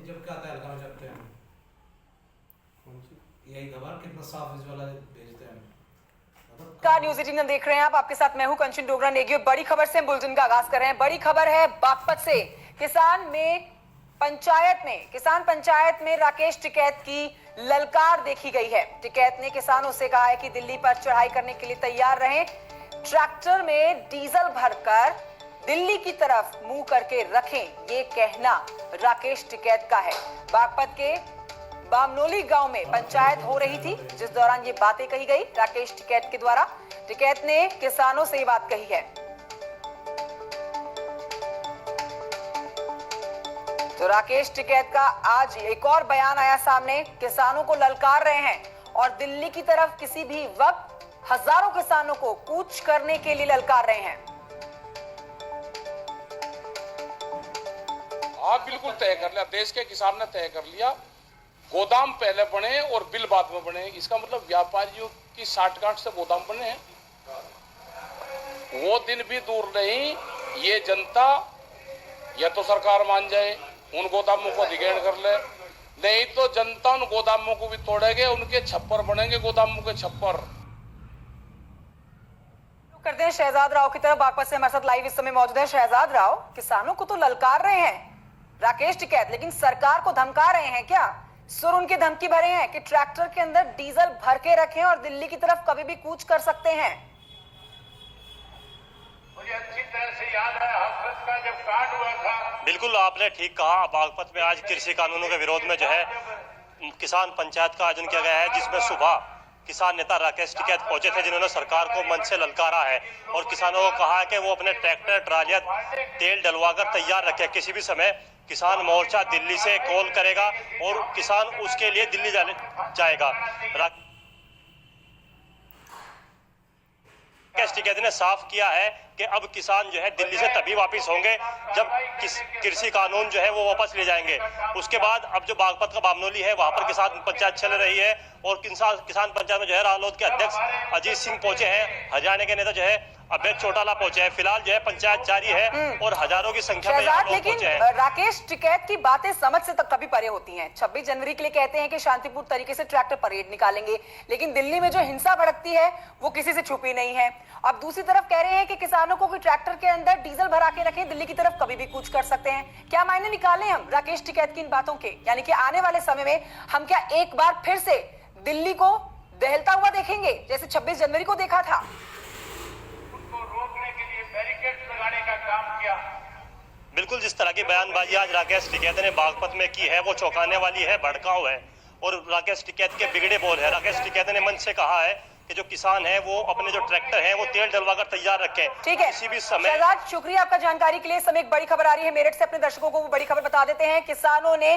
बागपत जब क्या आता है हल्का में जबते हैं यही खबर कितना साफ इस वाला भेजते हैं का न्यूज 18 देख रहे हैं आप। आपके साथ मैं हूं कंचन डोगरा नेगी। बड़ी खबर से बुलेटिन का आगाज कर रहे हैं। बड़ी खबर है बागपत से। किसान पंचायत में राकेश टिकैत की ललकार देखी गई है। टिकैत ने किसानों से कहा है कि दिल्ली पर चढ़ाई करने के लिए तैयार रहें। ट्रैक्टर में डीजल भरकर दिल्ली की तरफ मुंह करके रखें, ये कहना राकेश टिकैत का है। बागपत के बामनोली गांव में पंचायत हो रही थी, जिस दौरान ये बातें कही गई राकेश टिकैत के द्वारा। टिकैत ने किसानों से ये बात कही है। तो राकेश टिकैत का आज एक और बयान आया सामने। किसानों को ललकार रहे हैं और दिल्ली की तरफ किसी भी वक्त हजारों किसानों को कूच करने के लिए ललकार रहे हैं। आप बिल्कुल तय कर लिया, देश के किसान ने तय कर लिया, गोदाम पहले बने और बिल बाद में बने। इसका मतलब व्यापारियों की साठगांठ से गोदाम बने हैं। वो दिन भी दूर नहीं, ये जनता या तो सरकार मान जाए, उन गोदामों को अधिग्रहण कर ले, नहीं तो जनता उन गोदामों को भी तोड़ेंगे, उनके छप्पर बनेंगे, गोदामों के छप्पर। करते हैं शहजाद राव की तरफ। बागपत से हमारे साथ लाइव इस समय मौजूद है शहजाद राव। किसानों को तो ललकार रहे हैं राकेश टिकैत, लेकिन सरकार को धमका रहे हैं क्या? सुर उनके धमकी भरे हैं कि ट्रैक्टर के अंदर डीजल भर के रखें और दिल्ली की तरफ कभी भी कूच कर सकते हैं। मुझे अच्छी तरह से याद है हसरत का जब कांड हुआ था। बिल्कुल आपने ठीक कहा। बागपत में आज कृषि कानूनों के विरोध में जो है किसान पंचायत का आयोजन किया गया है, जिसमें सुबह किसान नेता राकेश टिकैत पहुंचे थे, जिन्होंने सरकार को मंच से ललकारा है और किसानों को कहा है कि वो अपने ट्रैक्टर ट्रालियां तेल डलवाकर तैयार रखे। किसी भी समय किसान मोर्चा दिल्ली से कॉल करेगा और किसान उसके लिए दिल्ली जाएगा। राकेश टिकैत ने साफ किया है कि अब किसान जो है दिल्ली से तभी वापस होंगे जब कृषि कानून जो है वो वापस ले जाएंगे। उसके बाद अब जो बागपत का बामनोली है वहां पर किसान पंचायत चल रही है और किसान पंचायत में जो है रालोद के अध्यक्ष अजीत सिंह पहुंचे हैं, हरियाणा के नेता जो है अभय चौटाला पहुंचे हैं। फिलहाल जो है पंचायत जारी है और हजारों की संख्या में यहाँ लोग पहुंचे हैं। राकेश टिकैत की बातें समझ से तक कभी परे होती हैं। 26 जनवरी के लिए कहते हैं कि शांतिपूर्ण तरीके से ट्रैक्टर परेड निकालेंगे, लेकिन दिल्ली में जो हिंसा भड़कती है वो किसी से छुपी नहीं है। अब दूसरी तरफ कह रहे हैं कि किसानों को ट्रैक्टर के अंदर डीजल भरा के रखें, दिल्ली की तरफ कभी भी कूच कर सकते हैं। क्या मायने निकालें हम राकेश टिकैत की इन बातों के? यानी कि आने वाले समय में हम क्या एक बार फिर से दिल्ली को दहलता हुआ देखेंगे जैसे 26 जनवरी को देखा था? उनको रोकने के लिए बैरिकेड्स लगाने का काम किया। बिल्कुल जिस तरह की बयानबाजी आज राकेश टिकैत ने बागपत में की है वो चौंकाने वाली है, भड़काऊ है और राकेश टिकैत के बिगड़े बोल है। राकेश टिकैत ने मंच से कहा है कि जो किसान है वो अपने जो ट्रैक्टर है वो तेल डलवाकर तैयार रखें। ठीक है किसी भी समय। शहजाद, शुक्रिया आपका जानकारी के लिए। इस समय एक बड़ी खबर आ रही है मेरठ से, अपने दर्शकों को वो बड़ी खबर बता देते हैं। किसानों ने